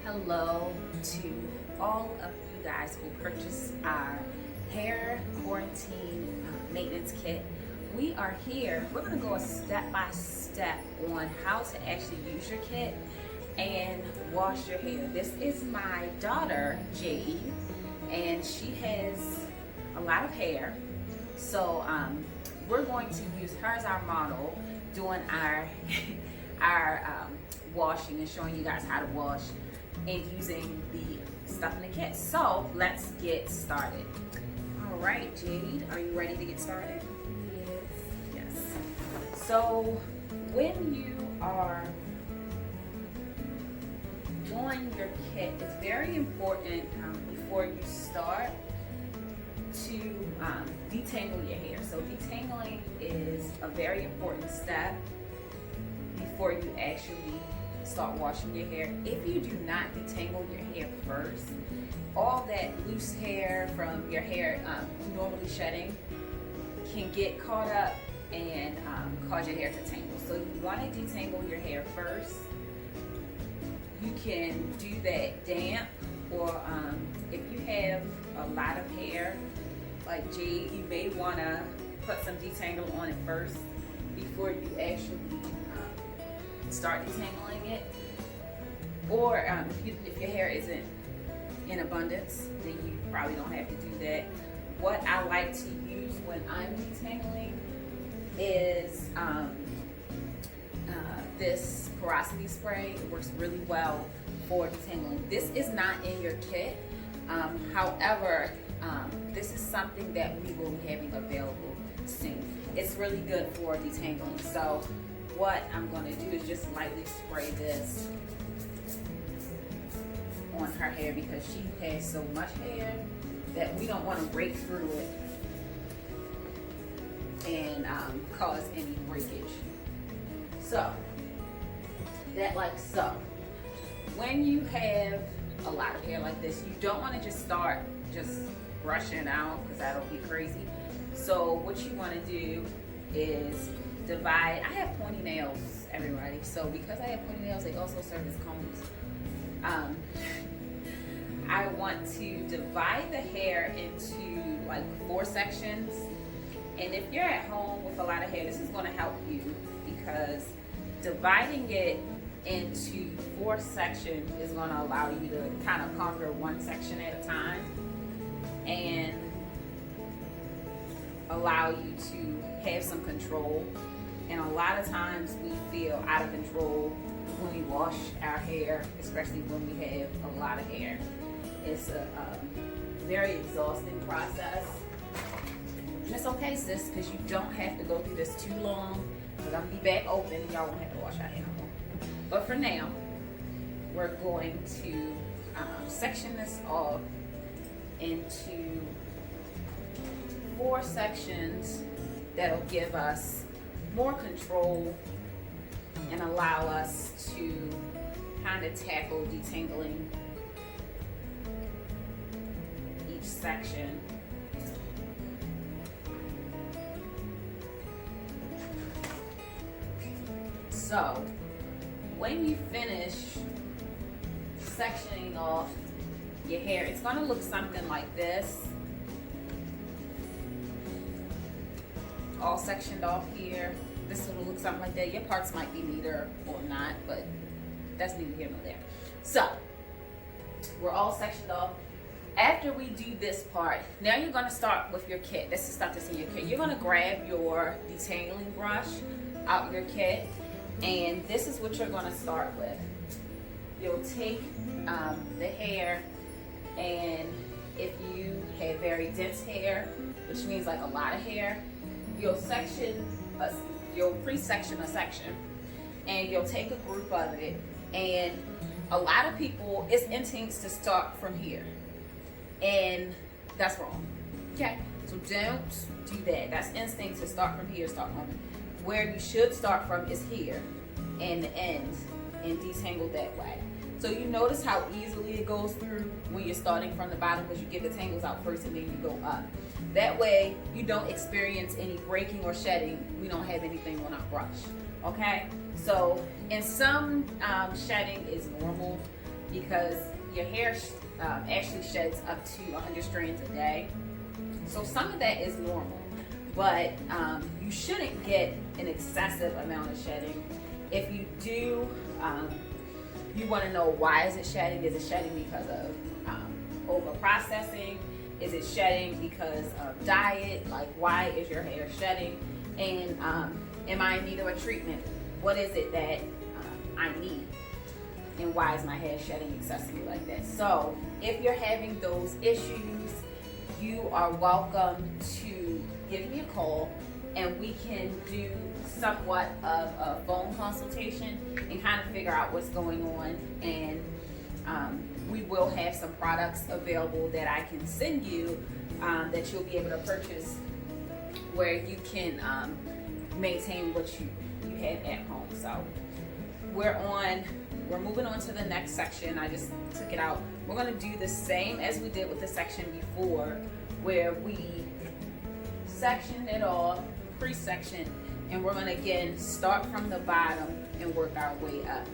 Hello to all of you guys who purchased our hair quarantine maintenance kit. We are here. We're going to go a step by step on how to actually use your kit and wash your hair. This is my daughter, Jade, and she has a lot of hair. So we're going to use her as our model doing our washing and showing you guys how to wash and using the stuff in the kit. So let's get started. All right, Jade, are you ready to get started? Yes. So when you are doing your kit, it's very important before you start to detangle your hair. So detangling is a very important step before you actually start washing your hair. If you do not detangle your hair first, all that loose hair from your hair normally shedding can get caught up and cause your hair to tangle. So you want to detangle your hair first. You can do that damp, or if you have a lot of hair like Jade, you may want to put some detangle on it first before you actually start detangling it. Or if your hair isn't in abundance, then you probably don't have to do that. What I like to use when I'm detangling is this porosity spray. It works really well for detangling. This is not in your kit. However, this is something that we will be having available soon. It's really good for detangling. So what I'm going to do is just lightly spray this on her hair because she has so much hair that we don't want to break through it and cause any breakage. So that like so. When you have a lot of hair like this, you don't want to just start just brushing out because that'll be crazy. So what you want to do is divide. I have pointy nails, everybody. So because I have pointy nails, they also serve as combs. I want to divide the hair into like 4 sections. And if you're at home with a lot of hair, this is going to help you because dividing it into 4 sections is going to allow you to kind of conquer one section at a time and allow you to have some control. And a lot of times we feel out of control when we wash our hair, especially when we have a lot of hair. It's a very exhausting process. And it's okay, sis, because you don't have to go through this too long, because I'm going to be back open and y'all won't have to wash our hair no more. But for now, we're going to section this off into 4 sections that'll give us more control and allow us to kind of tackle detangling each section. So when you finish sectioning off your hair, it's going to look something like this. All sectioned off here. This will look something like that. Your parts might be neater or not, but that's neither here nor there. So we're all sectioned off. After we do this part, now you're going to start with your kit. This is stuff that's in your kit. You're going to grab your detangling brush out your kit, and this is what you're going to start with. You'll take the hair, and if you have very dense hair, which means like a lot of hair, you'll pre-section a section, and you'll take a group of it. And a lot of people, it's instincts to start from here, and that's wrong. Okay, so don't do that. That's instinct to start from here. Start from where you should start from is here and the end, and detangle that way. So you notice how easily it goes through when you're starting from the bottom, because you get the tangles out first and then you go up. That way you don't experience any breaking or shedding. We don't have anything on our brush. Okay, so and some shedding is normal. because your hair actually sheds up to 100 strands a day. So some of that is normal, but you shouldn't get an excessive amount of shedding. If you do, you want to know, why is it shedding? Is it shedding because of over processing? Is it shedding because of diet? Like, why is your hair shedding? And am I in need of a treatment? What is it that I need? And why is my hair shedding excessively like that? So if you're having those issues, you are welcome to give me a call, and we can do somewhat of a phone consultation and kind of figure out what's going on. And we will have some products available that I can send you that you'll be able to purchase, where you can maintain what you have at home. So we're moving on to the next section. I just took it out. We're going to do the same as we did with the section before, where we sectioned it off, pre-sectioned, and we're going to again start from the bottom and work our way up.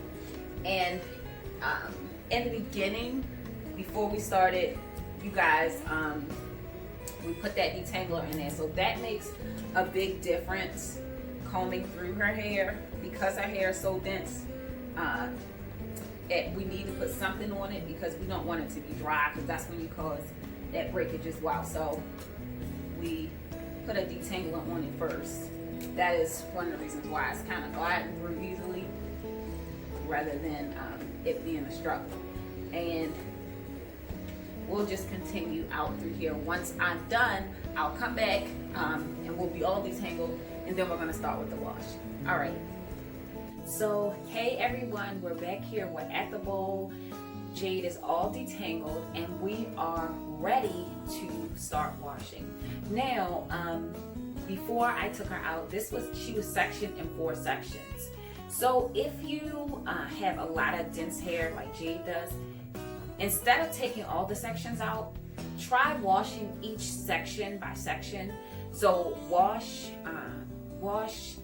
And in the beginning, before we started, you guys, we put that detangler in there, so that makes a big difference combing through her hair. Because her hair is so dense, we need to put something on it, because we don't want it to be dry, because that's when you cause that breakage as well. So we put a detangler on it first. That is one of the reasons why it's kind of gliding through easily, rather than it being a struggle. And we'll just continue out through here. Once I'm done, I'll come back and we'll be all detangled, and then we're going to start with the wash. All right. So, hey everyone, we're back here. We're at the bowl. Jade is all detangled, and we are ready to start washing. Now, before I took her out, she was sectioned in 4 sections. So if you have a lot of dense hair like Jade does, instead of taking all the sections out, try washing each section by section. So wash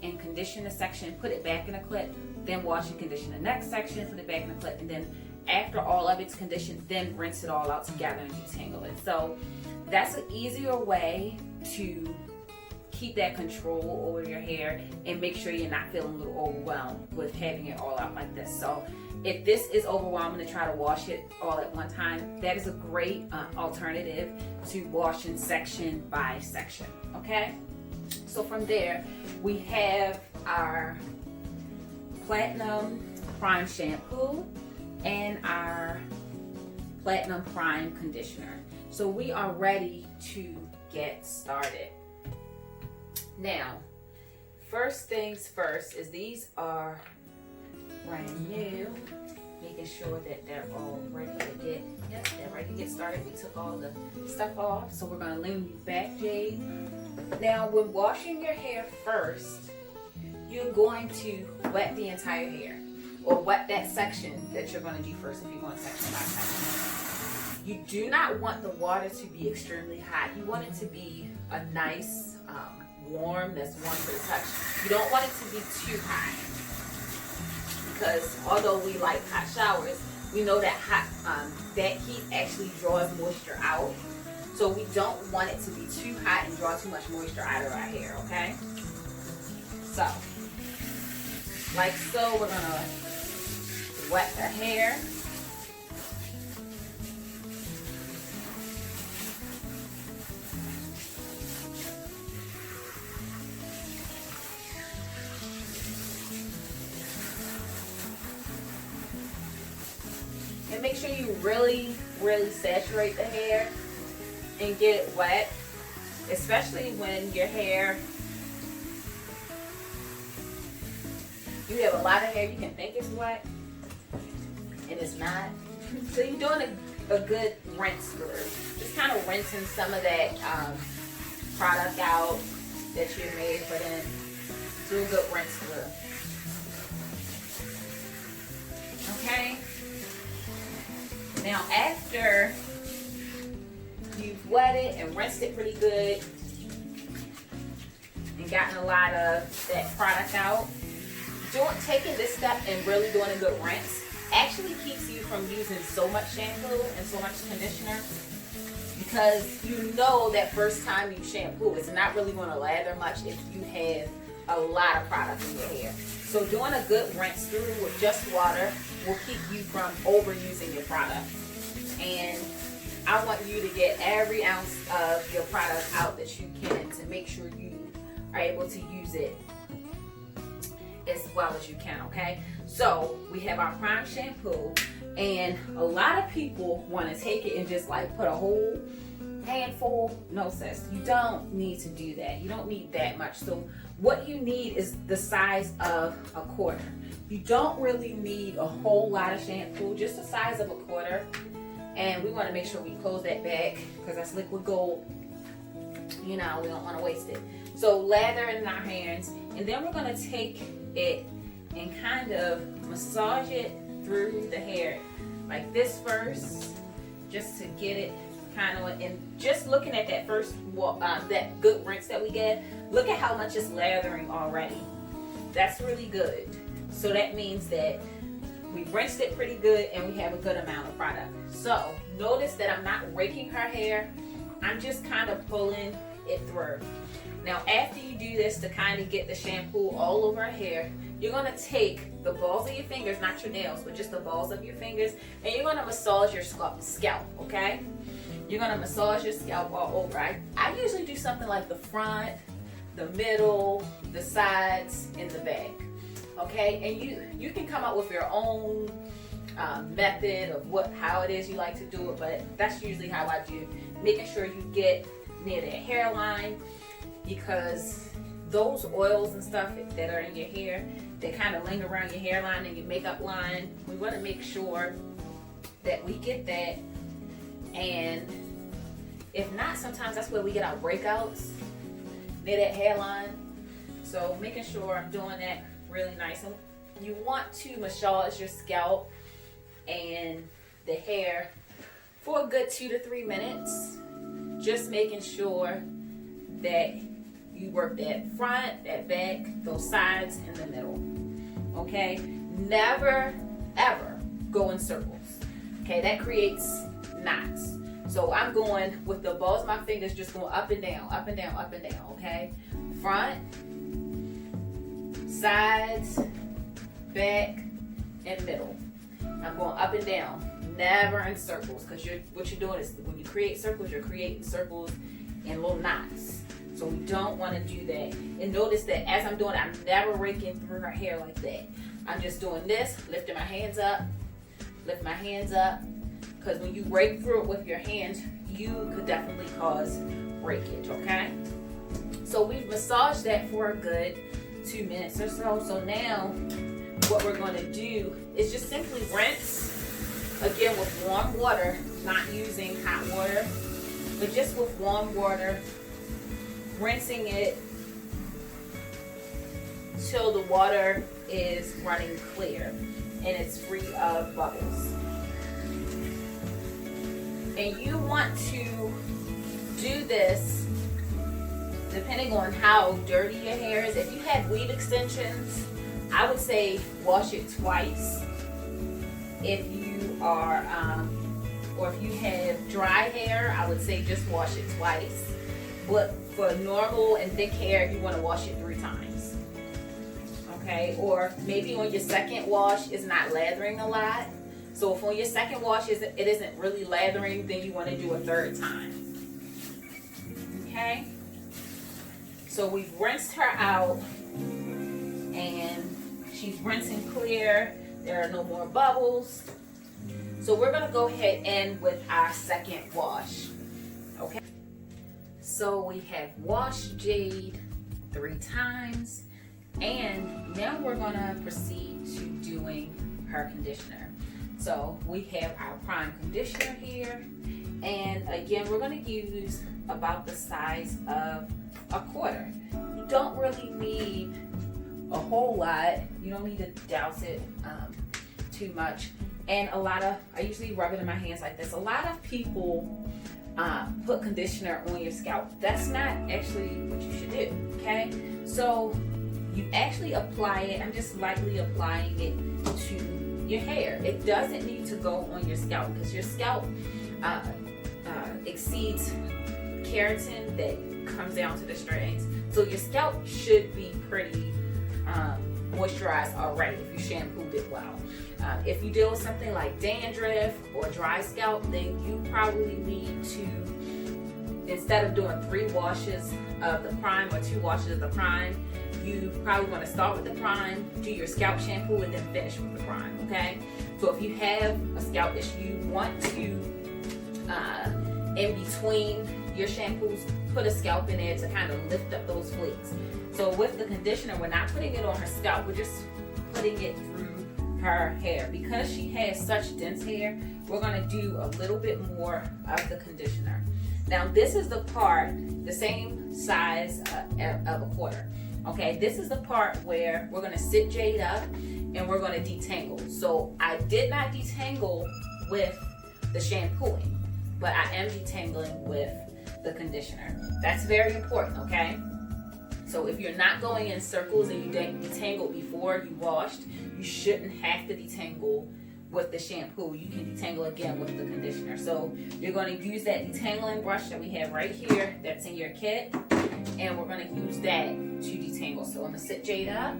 and condition a section, put it back in a clip, then wash and condition the next section, put it back in a clip, and then after all of it's conditioned, then rinse it all out together and detangle it. So that's an easier way to keep that control over your hair and make sure you're not feeling a little overwhelmed with having it all out like this. So if this is overwhelming to try to wash it all at one time, that is a great alternative to washing section by section, okay? So from there, we have our Platinum Prime Shampoo and our Platinum Prime Conditioner. So we are ready to get started. Now, first things first is these are brand new. Making sure that they're all ready to they're ready to get started. We took all the stuff off, so we're gonna lean you back, Jade. Now, when washing your hair first, you're going to wet the entire hair, or wet that section that you're gonna do first if you're going section by section. You do not want the water to be extremely hot. You want it to be a nice, warm, that's warm to the touch. You don't want it to be too hot, because although we like hot showers, we know that that heat actually draws moisture out. So we don't want it to be too hot and draw too much moisture out of our hair, okay? So, like so, we're gonna wet the hair. And make sure you really, really saturate the hair and get it wet, especially when your hair, you have a lot of hair, you can think it's wet and it's not. So you're doing a good rinse through. Just kind of rinsing some of that product out that you made, but then do a good rinse through. Okay? Now after you've wetted and rinsed it pretty good and gotten a lot of that product out, taking this step and really doing a good rinse actually keeps you from using so much shampoo and so much conditioner, because you know that first time you shampoo, it's not really going to lather much if you have a lot of product in your hair. So doing a good rinse through with just water will keep you from overusing your product. And I want you to get every ounce of your product out that you can to make sure you are able to use it as well as you can, okay? So we have our prime shampoo, and a lot of people want to take it and just like put a whole handful. No, sis, you don't need to do that. You don't need that much. So what you need is the size of a quarter. You don't really need a whole lot of shampoo, just the size of a quarter. And we want to make sure we close that back because that's liquid gold. You know, we don't want to waste it. So lather it in our hands, and then we're going to take it and kind of massage it through the hair like this first, just to get it kind of, and just looking at that first that good rinse that we get, look at how much it's lathering already. That's really good. So that means that we rinsed it pretty good and we have a good amount of product. So notice that I'm not raking her hair, I'm just kind of pulling it through. Now after you do this to kind of get the shampoo all over her hair, you're going to take the balls of your fingers, not your nails, but just the balls of your fingers, and you're going to massage your scalp, okay? You're going to massage your scalp all over. I usually do something like the front, the middle, the sides, and the back, okay? And you can come up with your own method of how it is you like to do it, but that's usually how I do, making sure you get near that hairline, because those oils and stuff that are in your hair, they kind of linger around your hairline and your makeup line. We want to make sure that we get that. And if not, sometimes that's where we get our breakouts, near that hairline. So making sure I'm doing that really nice. And you want to massage your scalp and the hair for a good 2 to 3 minutes, just making sure that you work that front, that back, those sides, and the middle. Okay? Never, ever go in circles. Okay? That creates knots. So I'm going with the balls of my fingers, just going up and down, up and down, up and down. Okay? Front, sides, back, and middle. I'm going up and down, never in circles, because what you're doing is when you create circles, you're creating circles and little knots. So we don't want to do that. And notice that as I'm doing it, I'm never raking through her hair like that. I'm just doing this, lifting my hands up, lift my hands up, because when you rake through it with your hands, you could definitely cause breakage, okay? So we've massaged that for a good 2 minutes or so. So now what we're going to do is just simply rinse, again with warm water, not using hot water, but just with warm water, rinsing it till the water is running clear and it's free of bubbles. And you want to do this depending on how dirty your hair is. If you have weave extensions, I would say wash it twice. If you are, or if you have dry hair, I would say just wash it twice. But for normal and thick hair, you want to wash it 3 times. Okay? Or maybe on your second wash, it's not lathering a lot. So if on your second wash it isn't really lathering, then you want to do a 3rd time. Okay? So we've rinsed her out and she's rinsing clear. There are no more bubbles. So we're going to go ahead and end with our second wash. Okay? So we have washed Jade 3 times, and now we're going to proceed to doing her conditioner. So we have our prime conditioner here, and again we're going to use about the size of a quarter. You don't really need a whole lot. You don't need to douse it too much. And I usually rub it in my hands like this. A lot of people put conditioner on your scalp. That's not actually what you should do, okay? So you actually apply it, I'm just lightly applying it to your hair. It doesn't need to go on your scalp because your scalp exceeds keratin that comes down to the strands. So your scalp should be pretty moisturized already if you shampooed it well. If you deal with something like dandruff or dry scalp, then you probably need to, instead of doing 3 washes of the prime or 2 washes of the prime, you probably want to start with the prime, do your scalp shampoo, and then finish with the prime, okay? So if you have a scalp issue, you want to, in between your shampoos, put a scalp in there to kind of lift up those flakes. So with the conditioner, we're not putting it on her scalp, we're just putting it through her hair. Because she has such dense hair, we're going to do a little bit more of the conditioner. Now this is the part, the same size of a quarter. Okay, this is the part where we're going to sit Jade up and we're going to detangle. So I did not detangle with the shampooing, but I am detangling with the conditioner. That's very important, okay? So if you're not going in circles and you didn't detangle before you washed, you shouldn't have to detangle with the shampoo. You can detangle again with the conditioner. So you're going to use that detangling brush that we have right here that's in your kit, and we're going to use that to detangle. So I'm going to sit Jade up.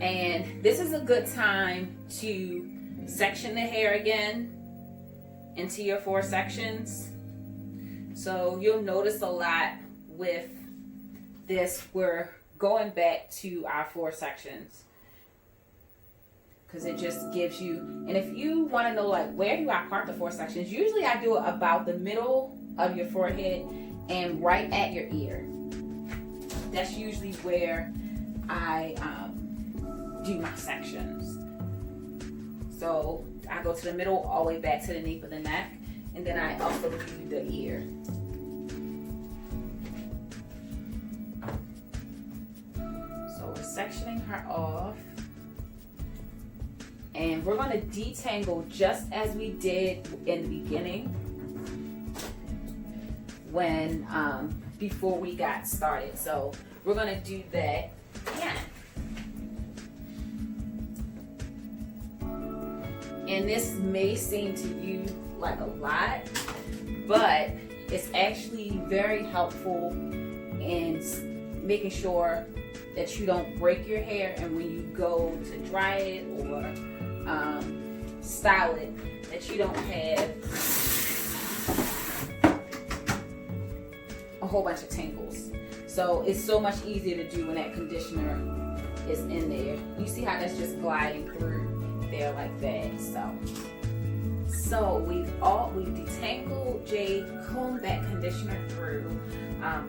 And this is a good time to section the hair again into your 4 sections. So you'll notice a lot with this, we're going back to our 4 sections because it just gives you, and if you want to know like where do I part the 4 sections, usually I do it about the middle of your forehead and right at your ear. That's usually where I do my sections. So I go to the middle all the way back to the nape of the neck, and then I also do the ear. So we're sectioning her off, and we're going to detangle just as we did in the beginning when before we got started. So we're going to do that again. And this may seem to you like a lot, but it's actually very helpful in making sure that you don't break your hair, and when you go to dry it or style it, that you don't have a whole bunch of tangles. So it's so much easier to do when that conditioner is in there. You see how that's just gliding through there like that. So we've detangled Jade, combed that conditioner through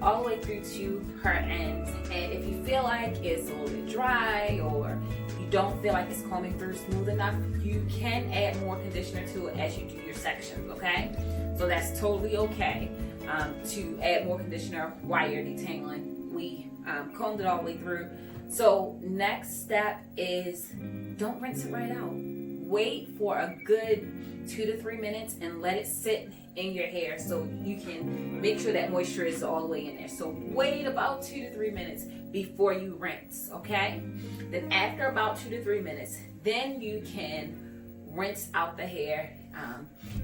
all the way through to her ends. And if you feel like it's a little bit dry or you don't feel like it's combing through smooth enough, you can add more conditioner to it as you do your sections, okay? So that's totally okay to add more conditioner while you're detangling. We combed it all the way through. So next step is don't rinse it right out. Wait for a good 2 to 3 minutes and let it sit in your hair so you can make sure that moisture is all the way in there. So wait about 2 to 3 minutes before you rinse, okay? Then after about 2 to 3 minutes, then you can rinse out the hair.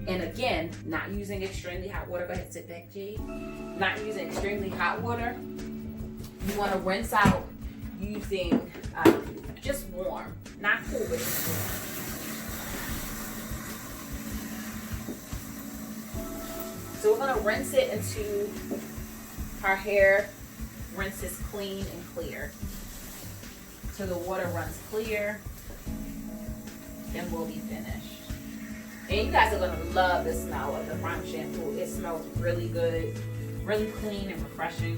And again, not using extremely hot water. Go ahead and sit back, Jade. Not using extremely hot water. You want to rinse out using just warm, not cool, but just warm. So we're going to rinse it until our hair rinses clean and clear. So the water runs clear, and we'll be finished. And you guys are going to love the smell of the prime shampoo. It smells really good, really clean and refreshing.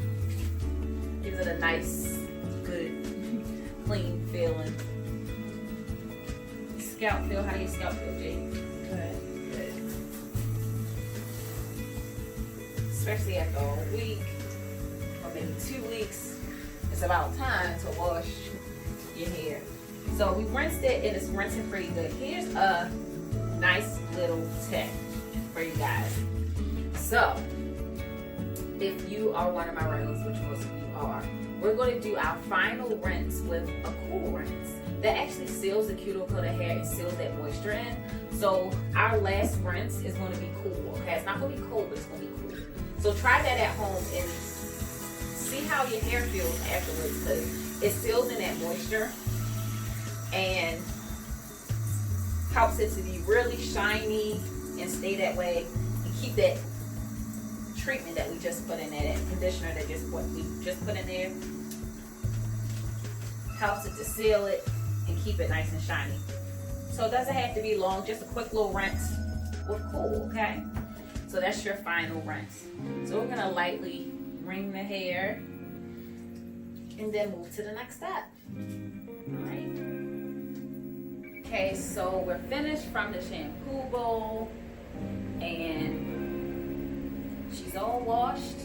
Gives it a nice, good, clean feeling. Scalp feel, how do your scalp feel, Jade? Good. Especially after a week or maybe 2 weeks, it's about time to wash your hair. So we rinsed it and it's rinsing pretty good. Here's a nice little tip for you guys. So if you are one of my regulars, which most of you are, we're going to do our final rinse with a cool rinse. that actually seals the cuticle of the hair and seals that moisture in. So our last rinse is going to be cool. Okay, it's not going to be cold, but it's going to be cool. So try that at home and see how your hair feels afterwards, because it seals in that moisture and helps it to be really shiny and stay that way, and keep that treatment that we just put in there, that conditioner that we just put in there, helps it to seal it and keep it nice and shiny. So it doesn't have to be long, just a quick little rinse with cool, okay? So that's your final rinse. So we're gonna lightly wring the hair and then move to the next step. All right. Okay, so we're finished from the shampoo bowl and she's all washed.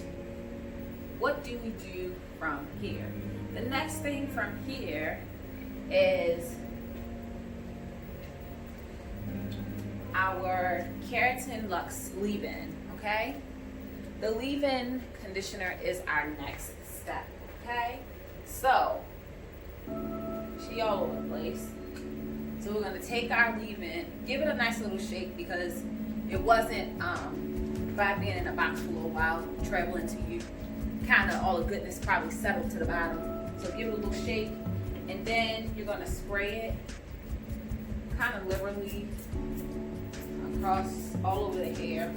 What do we do from here? The next thing from here is our Keratin Luxe leave-in, okay? The leave-in conditioner is our next step, okay? So, she all over the place. So we're gonna take our leave-in, give it a nice little shake, because it wasn't, by being in a box for a little while, traveling to you, kind of all the goodness probably settled to the bottom. So give it a little shake, and then you're gonna spray it kind of liberally across all over the hair.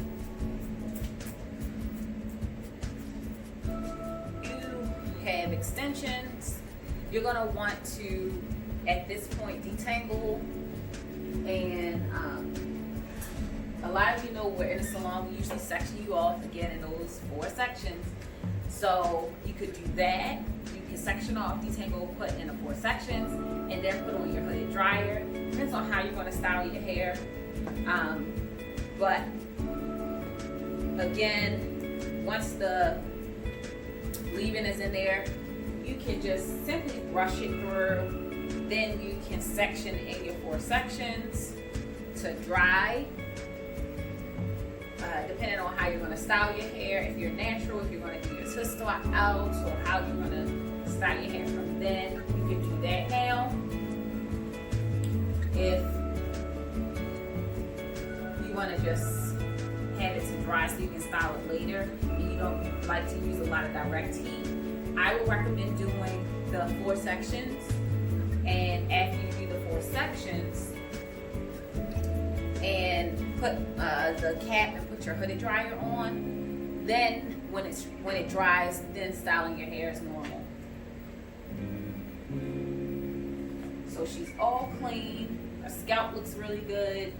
You have extensions. You're gonna want to, at this point, detangle, and a lot of you know we're in a salon. We usually section you off again in those 4 sections. So you could do that. You can section off, detangle, put in the 4 sections, and then put on your hooded dryer. Depends on how you're going to style your hair. But again, once the leave-in is in there, you can just simply brush it through. Then you can section in your 4 sections to dry. Depending on how you're going to style your hair, if you're natural, if you're going to do your twist out, or how you're going to style your hair from then, you can do that now. If you want to just have it to dry so you can style it later, and you don't like to use a lot of direct heat, I would recommend doing the 4 sections, and after you do the 4 sections and put the cap and put your hooded dryer on, then when it dries, then styling your hair is normal. So she's all clean, her scalp looks really good,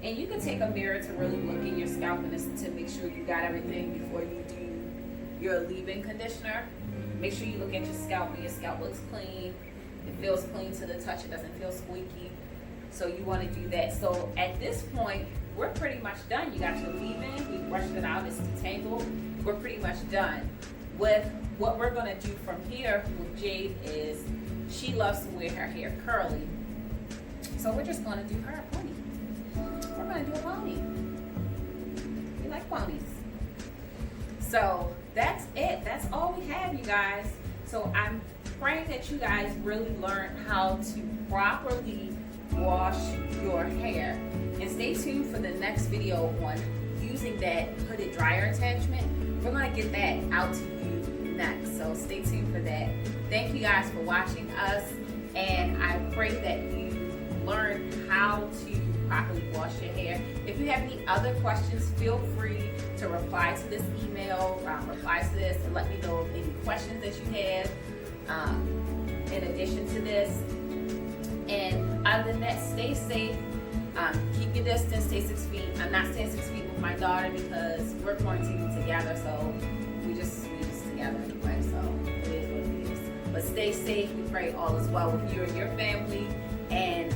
and you can take a mirror to really look in your scalp and to make sure you got everything before you do your leave-in conditioner. Make sure you look at your scalp and your scalp looks clean. It feels clean to the touch, it doesn't feel squeaky. So you want to do that. So at this point, we're pretty much done. You got your leave-in, we brushed it out, it's detangled. We're pretty much done. With what we're going to do from here with Jade is, she loves to wear her hair curly. So we're just going to do her a pony. We're going to do a pony. We like ponies. So that's it. That's all we have, you guys. So I'm praying that you guys really learn how to properly wash your hair. And stay tuned for the next video on using that hooded dryer attachment. We're going to get that out to you next. So stay tuned for that. Thank you guys for watching us. And I pray that you learn how to properly wash your hair. If you have any other questions, feel free to reply to this email, reply to this, and let me know of any questions that you have in addition to this. And other than that, stay safe. Keep your distance, stay 6 feet. I'm not staying 6 feet with my daughter because we're quarantining together, so we just together anyway, so it is what it is. But stay safe. We pray all is well with you and your family. And